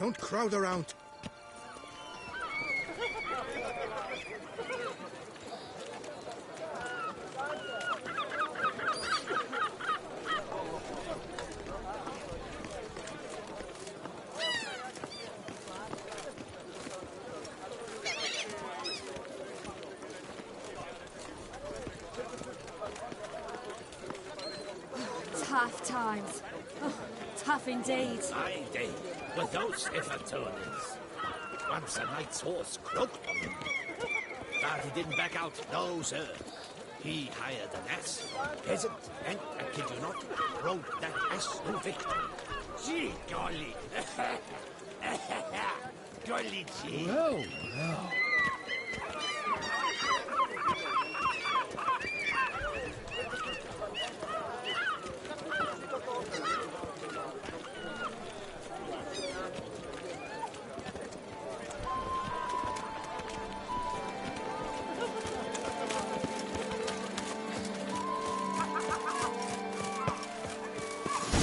Don't crowd around. Tough times. Oh, tough indeed. Aye, they were those efferturners. Once a knight's horse croaked on him. But he didn't back out, no, sir. He hired an ass, peasant, and, I kid you not, rode that ass to victory. Gee, golly. Golly gee. No, no.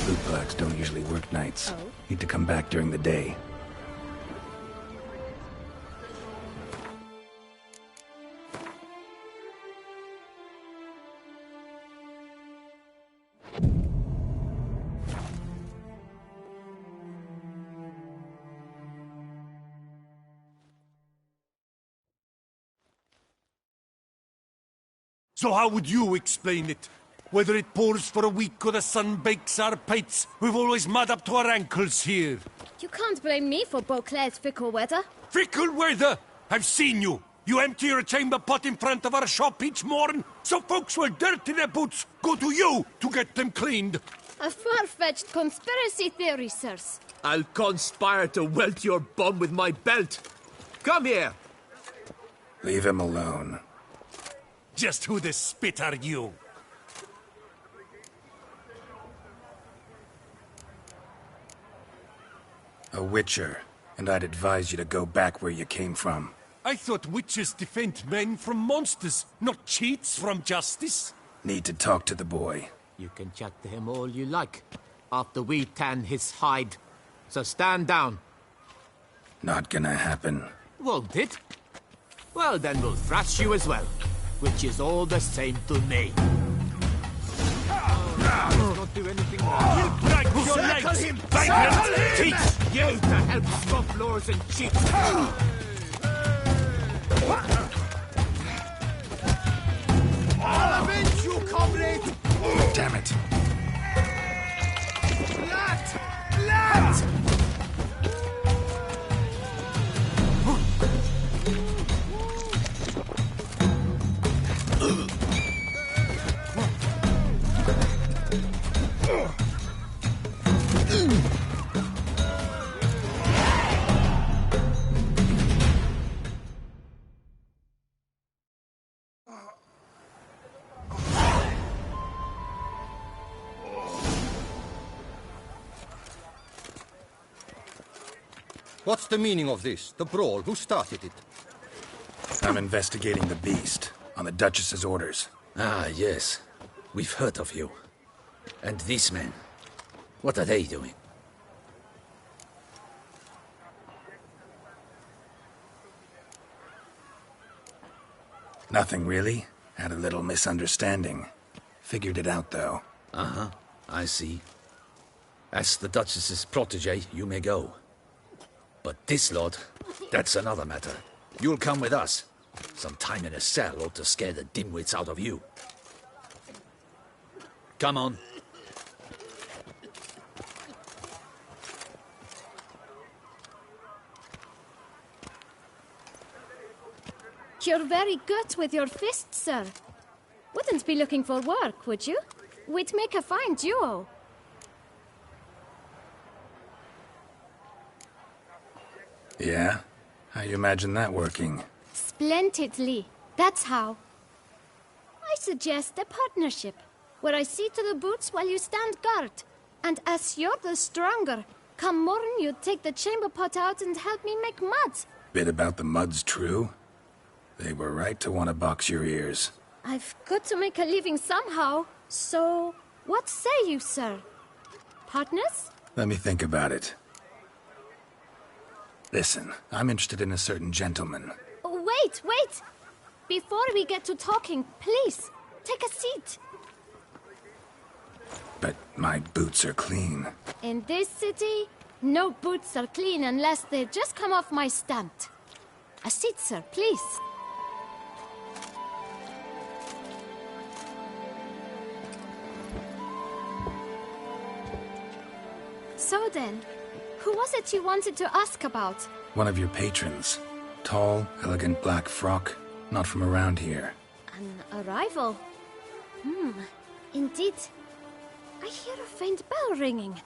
Bootblacks don't usually work nights. Need to come back during the day. So how would you explain it? Whether it pours for a week or the sun bakes our pates, we've always mud up to our ankles here. You can't blame me for Beauclair's fickle weather. Fickle weather! I've seen you! You empty your chamber pot in front of our shop each morn, so folks will dirty their boots, go to you to get them cleaned. A far-fetched conspiracy theory, sirs. I'll conspire to welt your bum with my belt. Come here! Leave him alone. Just who the spit are you? A witcher, and I'd advise you to go back where you came from. I thought witches defend men from monsters, not cheats from justice. Need to talk to the boy. You can chat to him all you like, after we tan his hide. So stand down. Not gonna happen. Won't it? Well, then we'll thrash you as well, which is all the same to me. Not do anything wrong. Break your legs! Vagrant! Teach you to help scofflaws and cheats! I'll avenge you, comrade! Damn it. Lad! Lad! What's the meaning of this? The brawl? Who started it? I'm investigating the beast, on the Duchess's orders. Ah, yes. We've heard of you. And these men, what are they doing? Nothing really. Had a little misunderstanding. Figured it out, though. Uh-huh, I see. As the Duchess's protege, you may go. But this lot, that's another matter. You'll come with us. Some time in a cell ought to scare the dimwits out of you. Come on. You're very good with your fists, sir. Wouldn't be looking for work, would you? We'd make a fine duo. Yeah? How you imagine that working? Splendidly. That's how. I suggest a partnership, where I see to the boots while you stand guard. And as you're the stronger, come morn you take the chamber pot out and help me make mud. Bit about the mud's true? They were right to want to box your ears. I've got to make a living somehow, so what say you, sir? Partners? Let me think about it. Listen, I'm interested in a certain gentleman. Wait, wait! Before we get to talking, please, take a seat. But my boots are clean. In this city, no boots are clean unless they just come off my stand. A seat, sir, please. So then, who was it you wanted to ask about? One of your patrons. Tall, elegant black frock. Not from around here. An arrival? Indeed. I hear a faint bell ringing.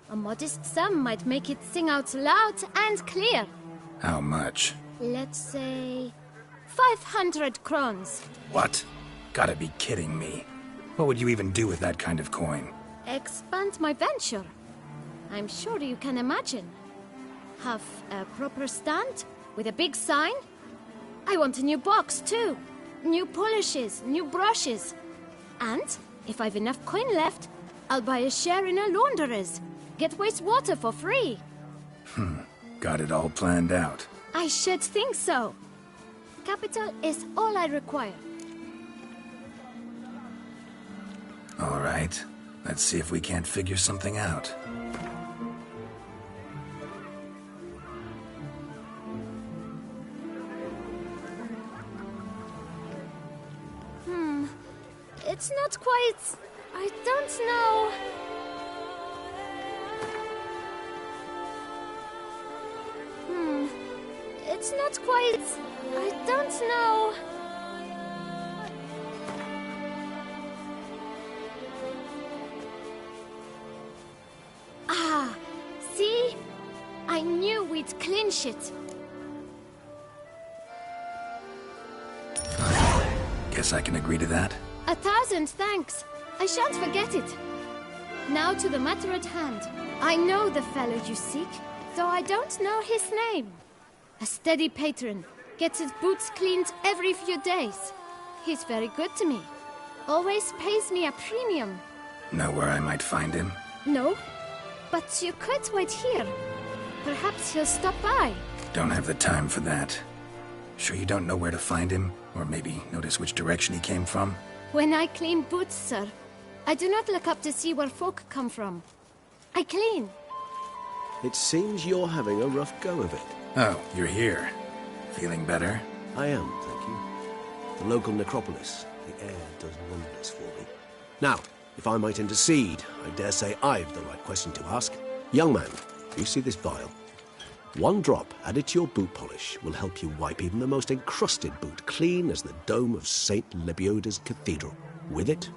A modest sum might make it sing out loud and clear. How much? Let's say 500 crowns. What? Gotta be kidding me. What would you even do with that kind of coin? Expand my venture. I'm sure you can imagine. Have a proper stand with a big sign. I want a new box too. New polishes, new brushes. And if I've enough coin left, I'll buy a share in a launderer's. Get wastewater for free. Got it all planned out. I should think so. Capital is all I require. All right. Let's see if we can't figure something out. It's not quite... I don't know... It's not quite... I don't know... Ah, see? I knew we'd clinch it. Guess I can agree to that. 1,000 thanks. I shan't forget it. Now to the matter at hand. I know the fellow you seek, though I don't know his name. A steady patron, gets his boots cleaned every few days. He's very good to me. Always pays me a premium. Know where I might find him? No, but you could wait here. Perhaps he'll stop by. Don't have the time for that. Sure you don't know where to find him? Or maybe notice which direction he came from? When I clean boots, sir, I do not look up to see where folk come from. I clean. It seems you're having a rough go of it. Oh, you're here. Feeling better? I am, thank you. The local necropolis. The air does wonders for me. Now, if I might intercede, I dare say I've the right question to ask. Young man, you see this vial? One drop added to your boot polish will help you wipe even the most encrusted boot clean as the dome of St. Lebioda's cathedral. With it,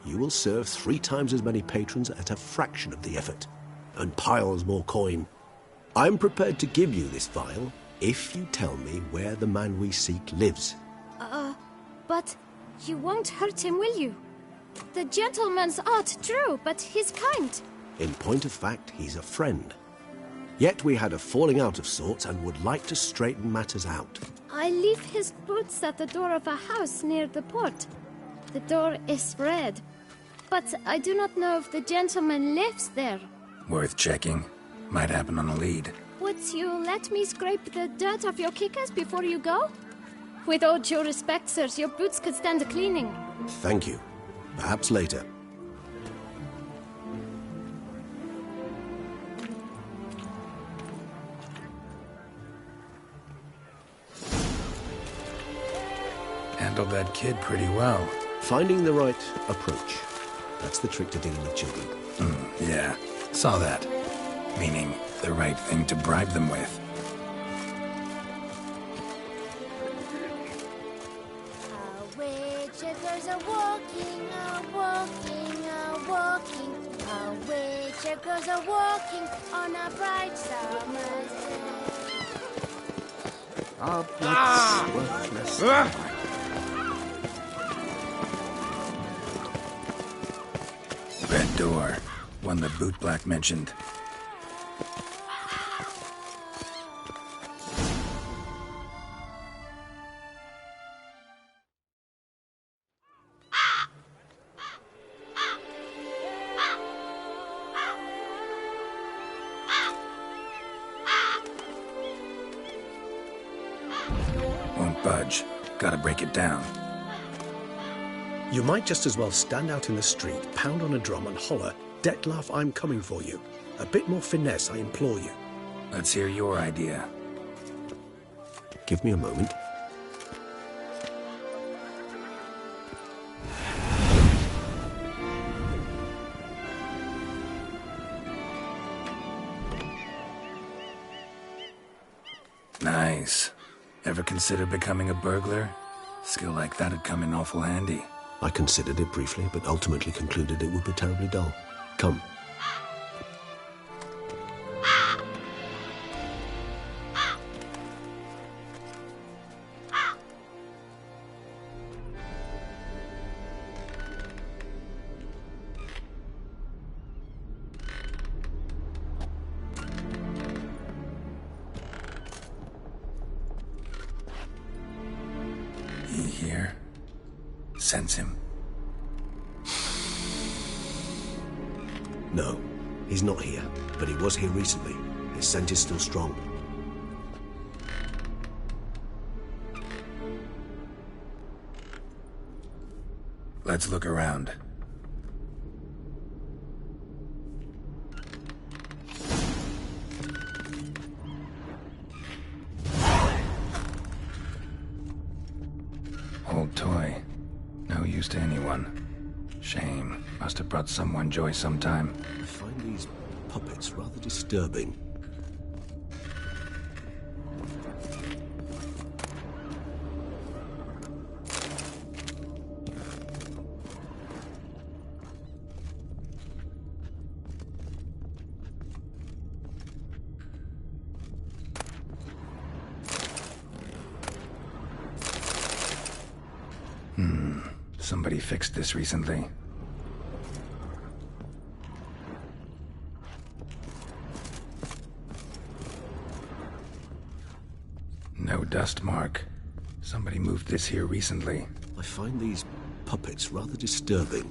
you will serve 3 times as many patrons at a fraction of the effort, and piles more coin. I'm prepared to give you this vial if you tell me where the man we seek lives. But you won't hurt him, will you? The gentleman's odd, true, but he's kind. In point of fact, he's a friend. Yet we had a falling out of sorts and would like to straighten matters out. I leave his boots at the door of a house near the port. The door is red, but I do not know if the gentleman lives there. Worth checking. Might happen on a lead. Would you let me scrape the dirt off your kickers before you go? With all due respect, sirs, your boots could stand a cleaning. Thank you. Perhaps later. Handled that kid pretty well. Finding the right approach. That's the trick to dealing with children. Yeah, saw that. Meaning, the right thing to bribe them with. Witchers are walking, witchers are walking on a bright summer's day. Red door. One the boot black mentioned. budge. Gotta break it down. You might just as well stand out in the street, pound on a drum and holler, "Detlef, I'm coming for you." A bit more finesse, I implore you. Let's hear your idea. Give me a moment. Nice. Ever consider becoming a burglar? Skill like that'd come in awful handy. I considered it briefly, but ultimately concluded it would be terribly dull. Come. He here? Sense him. No, he's not here, but he was here recently. His scent is still strong. Let's look around. Old toy. No use to anyone. Shame. Must have brought someone joy sometime. I find these puppets rather disturbing. Somebody fixed this recently. No dust mark. Somebody moved this here recently. I find these puppets rather disturbing.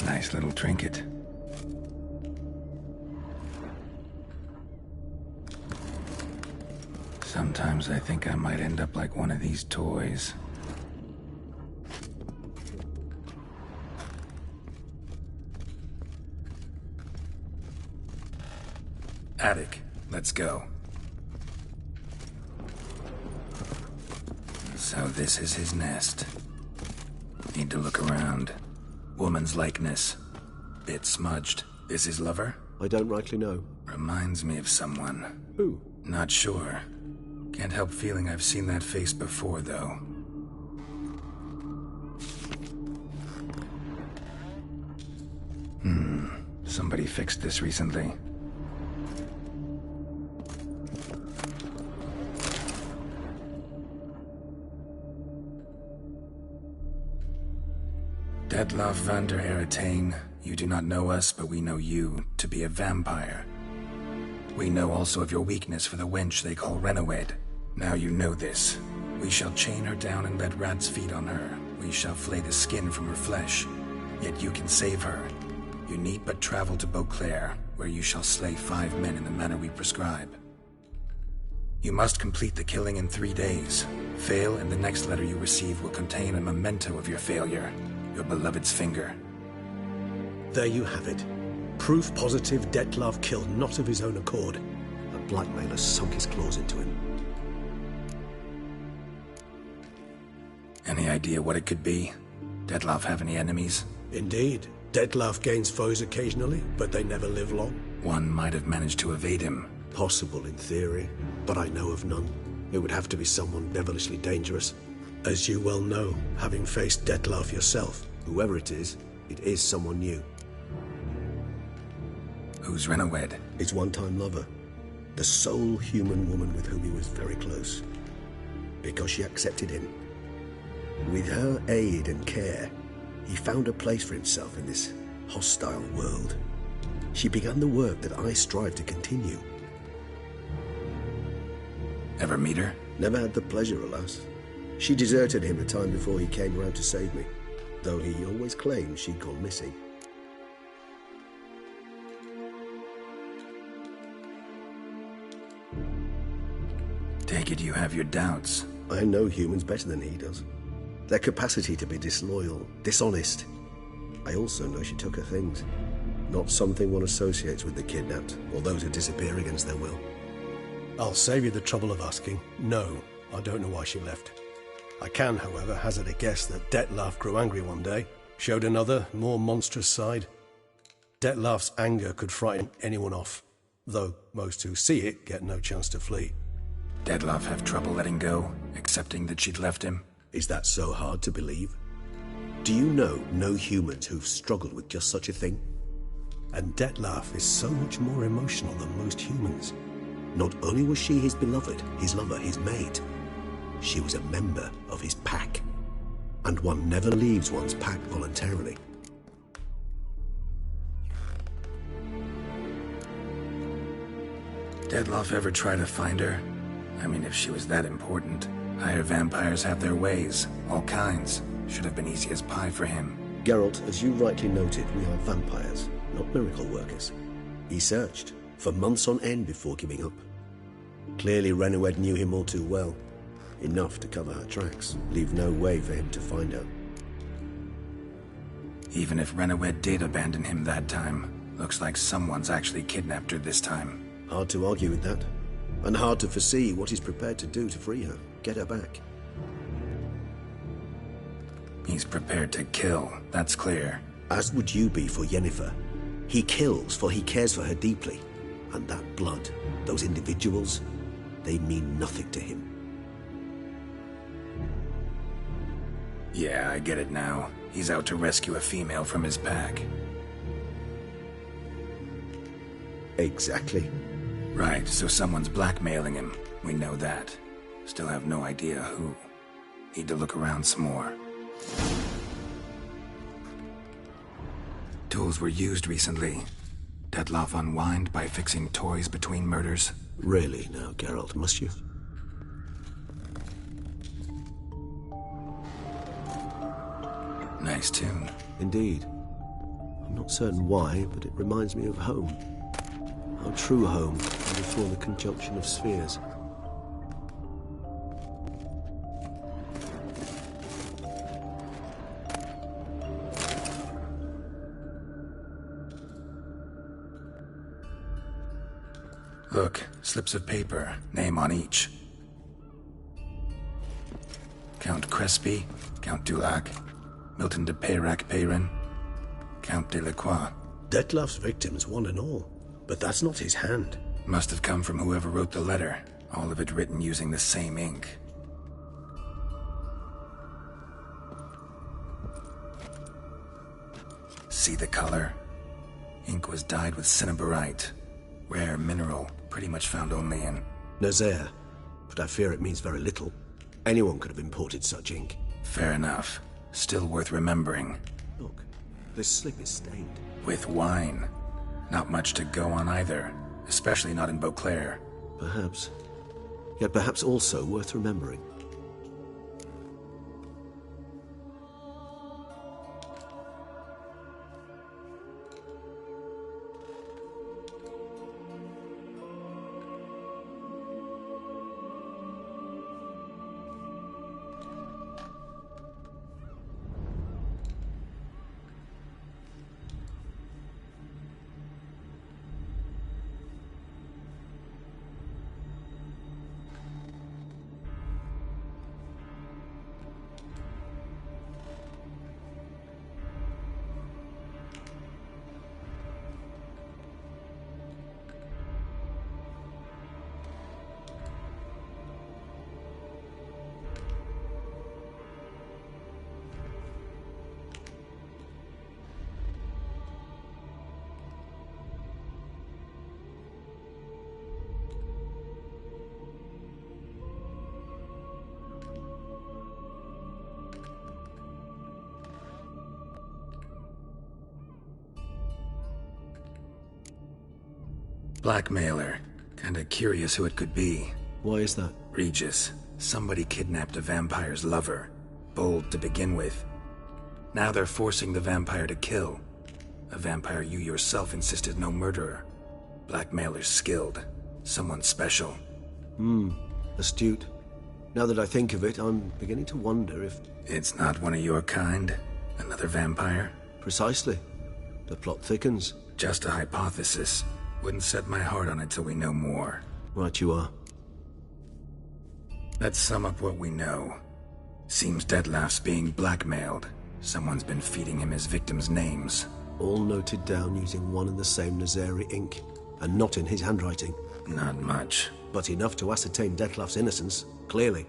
Nice little trinket. Sometimes I think I might end up like one of these toys. Attic, let's go. So this is his nest. Need to look around. Woman's likeness. Bit smudged. This his lover? I don't rightly know. Reminds me of someone. Who? Not sure. Can't help feeling I've seen that face before, though. Somebody fixed this recently. Detlef van der Eretain, you do not know us, but we know you to be a vampire. We know also of your weakness for the wench they call Renowed. Now you know this. We shall chain her down and let rats feed on her. We shall flay the skin from her flesh. Yet you can save her. You need but travel to Beauclair, where you shall slay 5 men in the manner we prescribe. You must complete the killing in 3 days. Fail, and the next letter you receive will contain a memento of your failure. Your beloved's finger. There you have it. Proof positive Detlef killed not of his own accord. A blackmailer sunk his claws into him. Any idea what it could be? Detlef have any enemies? Indeed. Detlef gains foes occasionally, but they never live long. One might have managed to evade him. Possible in theory, but I know of none. It would have to be someone devilishly dangerous. As you well know, having faced Detlef yourself, whoever it is someone new. Who's Renowed? His one-time lover. The sole human woman with whom he was very close. Because she accepted him. With her aid and care, he found a place for himself in this hostile world. She began the work that I strive to continue. Ever meet her? Never had the pleasure, alas. She deserted him a time before he came round to save me, though he always claimed she'd gone missing. Take it you have your doubts. I know humans better than he does. Their capacity to be disloyal, dishonest. I also know she took her things. Not something one associates with the kidnapped, or those who disappear against their will. I'll save you the trouble of asking. No, I don't know why she left. I can, however, hazard a guess that Detlef grew angry one day, showed another, more monstrous side. Detlef's anger could frighten anyone off, though most who see it get no chance to flee. Detlef have trouble letting go, accepting that she'd left him? Is that so hard to believe? Do you know no humans who've struggled with just such a thing? And Detlef is so much more emotional than most humans. Not only was she his beloved, his lover, his mate, she was a member of his pack. And one never leaves one's pack voluntarily. Detlef ever try to find her? I mean, if she was that important. Higher vampires have their ways, all kinds. Should have been easy as pie for him. Geralt, as you rightly noted, we are vampires, not miracle workers. He searched for months on end before giving up. Clearly Renowed knew him all too well. Enough to cover her tracks, leave no way for him to find her. Even if Renowed did abandon him that time, looks like someone's actually kidnapped her this time. Hard to argue with that. And hard to foresee what he's prepared to do to free her, get her back. He's prepared to kill, that's clear. As would you be for Yennefer. He kills for he cares for her deeply. And that blood, those individuals, they mean nothing to him. Yeah, I get it now. He's out to rescue a female from his pack. Exactly. Right, so someone's blackmailing him. We know that. Still have no idea who. Need to look around some more. Tools were used recently. Detlef unwind by fixing toys between murders. Really now, Geralt, must you? Nice tune. Indeed. I'm not certain why, but it reminds me of home. Our true home, before the conjunction of spheres. Look, slips of paper, name on each. Count Crespi, Count Dulac, Milton de Peyrac-Peyrin, Count Delacroix. Detlef's victims, one and all. But that's not his hand. Must have come from whoever wrote the letter. All of it written using the same ink. See the color? Ink was dyed with cinnabarite. Rare mineral, pretty much found only in... Nazaire. But I fear it means very little. Anyone could have imported such ink. Fair enough. Still worth remembering. Look, this slip is stained. With wine. Not much to go on either, especially not in Beauclair. Perhaps. Yet perhaps also worth remembering. Blackmailer. Kinda curious who it could be. Why is that? Regis. Somebody kidnapped a vampire's lover. Bold to begin with. Now they're forcing the vampire to kill. A vampire you yourself insisted no murderer. Blackmailer's skilled. Someone special. Astute. Now that I think of it, I'm beginning to wonder if... It's not one of your kind? Another vampire? Precisely. The plot thickens. Just a hypothesis. Wouldn't set my heart on it till we know more. Right you are. Let's sum up what we know. Seems Detlef's being blackmailed. Someone's been feeding him his victims' names. All noted down using one and the same Nazari ink, and not in his handwriting. Not much. But enough to ascertain Detlef's innocence, clearly.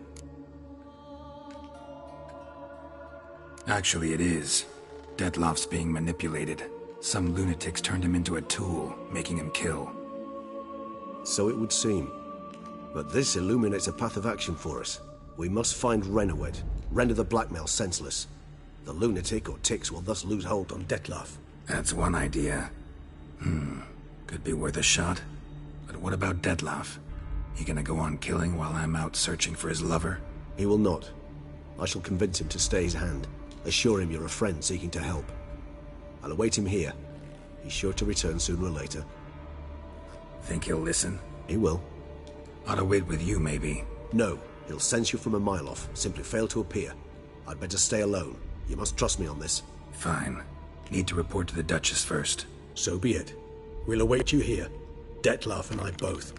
Actually, it is. Detlef's being manipulated. Some lunatics turned him into a tool, making him kill. So it would seem. But this illuminates a path of action for us. We must find Renowed, render the blackmail senseless. The lunatic or ticks will thus lose hold on Detlef. That's one idea. Could be worth a shot. But what about Detlef? He gonna go on killing while I'm out searching for his lover? He will not. I shall convince him to stay his hand. Assure him you're a friend seeking to help. I'll await him here. He's sure to return sooner or later. Think he'll listen? He will. Ought to wait with you, maybe. No. He'll sense you from a mile off. Simply fail to appear. I'd better stay alone. You must trust me on this. Fine. Need to report to the Duchess first. So be it. We'll await you here. Detlef and I both.